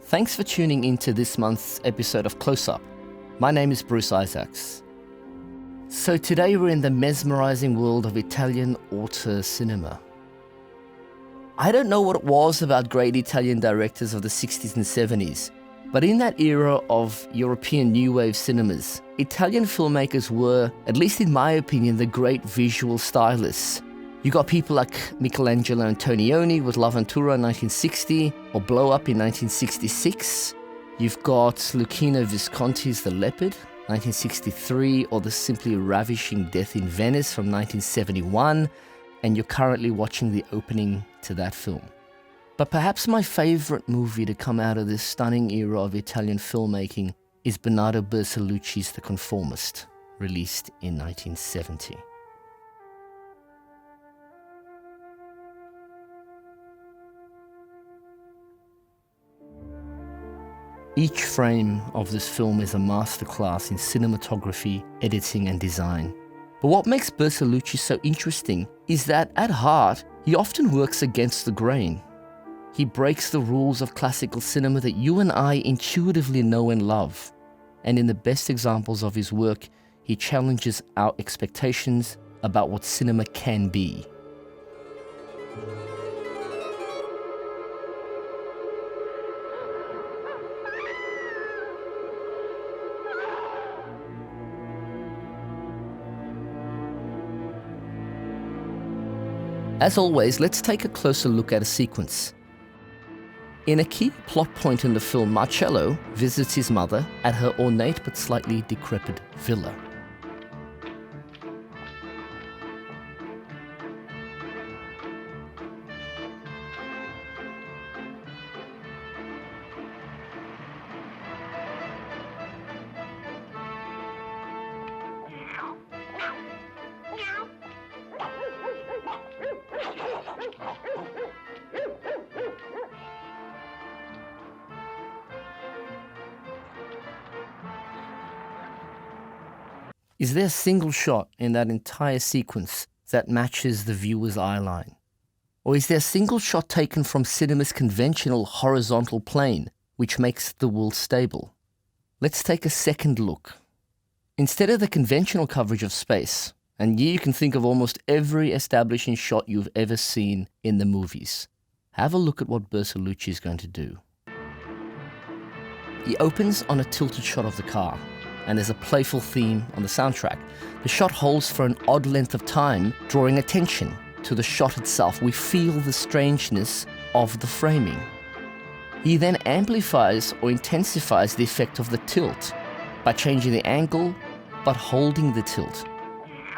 Thanks for tuning in to this month's episode of Close Up. My name is Bruce Isaacs. So today we're in the mesmerizing world of Italian auteur cinema. I don't know what it was about great Italian directors of the 60s and 70s, but in that era of European New Wave cinemas, Italian filmmakers were, at least in my opinion, the great visual stylists. You got people like Michelangelo Antonioni with L'Avventura in 1960, or Blow Up in 1966. You've got Luchino Visconti's The Leopard, 1963, or The Simply Ravishing Death in Venice from 1971, and you're currently watching the opening to that film. But perhaps my favorite movie to come out of this stunning era of Italian filmmaking is Bernardo Bertolucci's The Conformist, released in 1970. Each frame of this film is a masterclass in cinematography, editing and design. But what makes Bertolucci so interesting is that at heart, he often works against the grain. He breaks the rules of classical cinema that you and I intuitively know and love. And in the best examples of his work, he challenges our expectations about what cinema can be. As always, let's take a closer look at a sequence. In a key plot point in the film, Marcello visits his mother at her ornate but slightly decrepit villa. Is there a single shot in that entire sequence that matches the viewer's eye line? Or is there a single shot taken from cinema's conventional horizontal plane, which makes the world stable? Let's take a second look. Instead of the conventional coverage of space, and here you can think of almost every establishing shot you've ever seen in the movies, have a look at what Bertolucci is going to do. He opens on a tilted shot of the car, and there's a playful theme on the soundtrack. The shot holds for an odd length of time, drawing attention to the shot itself. We feel the strangeness of the framing. He then amplifies or intensifies the effect of the tilt by changing the angle, but holding the tilt.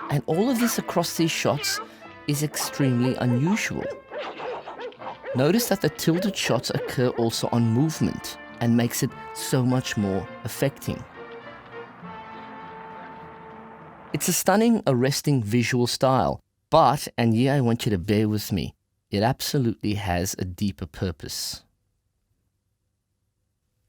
And all of this across these shots is extremely unusual. Notice that the tilted shots occur also on movement and makes it so much more affecting. It's a stunning, arresting visual style, but, and yeah, I want you to bear with me, it absolutely has a deeper purpose.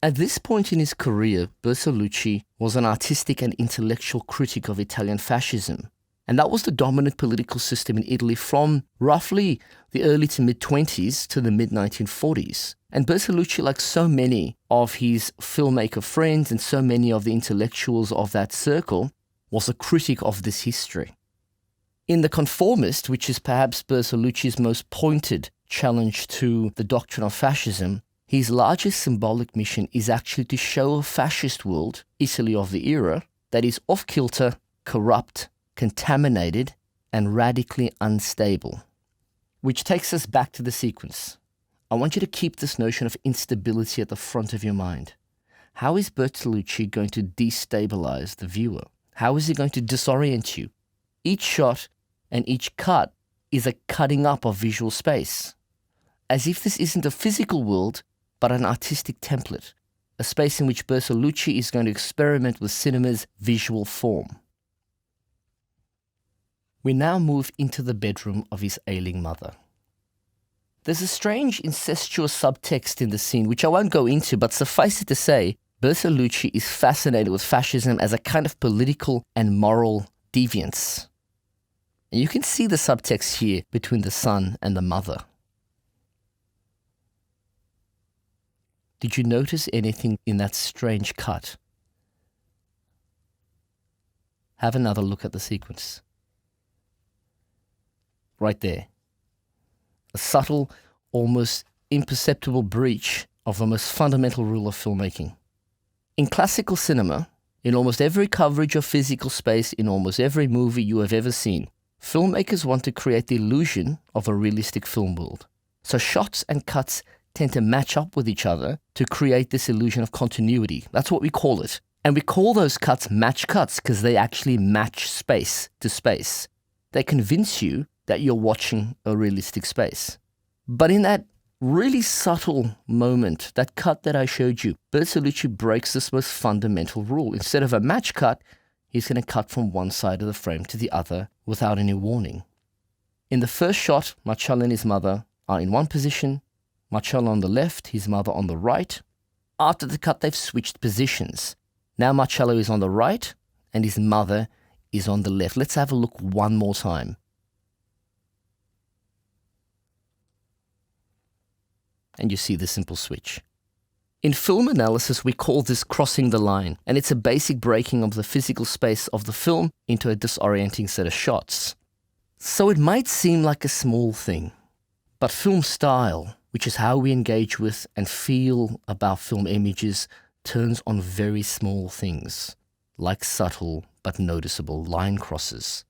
At this point in his career, Bertolucci was an artistic and intellectual critic of Italian fascism, and that was the dominant political system in Italy from roughly the early to mid-20s to the mid-1940s. And Bertolucci, like so many of his filmmaker friends and so many of the intellectuals of that circle, was a critic of this history. In The Conformist, which is perhaps Bertolucci's most pointed challenge to the doctrine of fascism, his largest symbolic mission is actually to show a fascist world, Italy of the era, that is off-kilter, corrupt, contaminated, and radically unstable. Which takes us back to the sequence. I want you to keep this notion of instability at the front of your mind. How is Bertolucci going to destabilize the viewer? How is he going to disorient you? Each shot and each cut is a cutting up of visual space. As if this isn't a physical world, but an artistic template, a space in which Bertolucci is going to experiment with cinema's visual form. We now move into the bedroom of his ailing mother. There's a strange incestuous subtext in the scene, which I won't go into, but suffice it to say, Bertolucci is fascinated with fascism as a kind of political and moral deviance. And you can see the subtext here between the son and the mother. Did you notice anything in that strange cut? Have another look at the sequence. Right there. A subtle, almost imperceptible breach of the most fundamental rule of filmmaking. In classical cinema, in almost every coverage of physical space, in almost every movie you have ever seen, filmmakers want to create the illusion of a realistic film world. So shots and cuts tend to match up with each other to create this illusion of continuity. That's what we call it. And we call those cuts match cuts because they actually match space to space. They convince you that you're watching a realistic space. But in that really subtle moment, that cut that I showed you, Bertolucci breaks this most fundamental rule. Instead of a match cut, he's going to cut from one side of the frame to the other without any warning. In the first shot, Marcello and his mother are in one position, Marcello on the left, his mother on the right. After the cut, they've switched positions. Now Marcello is on the right and his mother is on the left. Let's have a look one more time. And you see the simple switch. In film analysis, we call this crossing the line, and it's a basic breaking of the physical space of the film into a disorienting set of shots. So it might seem like a small thing, but film style, which is how we engage with and feel about film images, turns on very small things, like subtle but noticeable line crosses.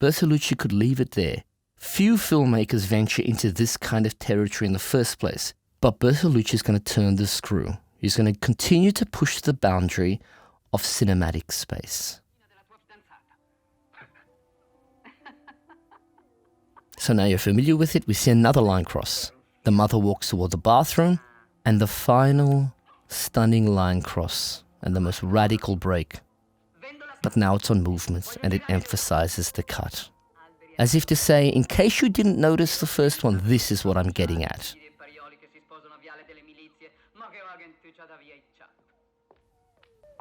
Bertolucci could leave it there. Few filmmakers venture into this kind of territory in the first place, but Bertolucci is going to turn the screw. He's going to continue to push the boundary of cinematic space. So now you're familiar with it, we see another line cross. The mother walks toward the bathroom, and the final stunning line cross and the most radical break. But now it's on movement and it emphasizes the cut. As if to say, in case you didn't notice the first one, this is what I'm getting at.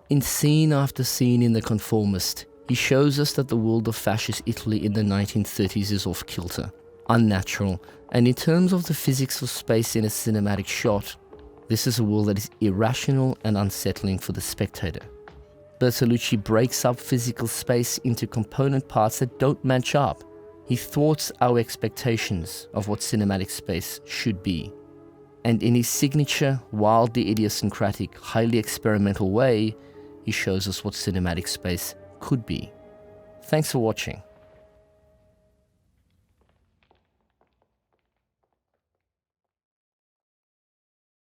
In scene after scene in The Conformist, he shows us that the world of fascist Italy in the 1930s is off kilter, unnatural, and in terms of the physics of space in a cinematic shot, this is a world that is irrational and unsettling for the spectator. Bertolucci breaks up physical space into component parts that don't match up. He thwarts our expectations of what cinematic space should be. And in his signature, wildly idiosyncratic, highly experimental way, he shows us what cinematic space could be. Thanks for watching.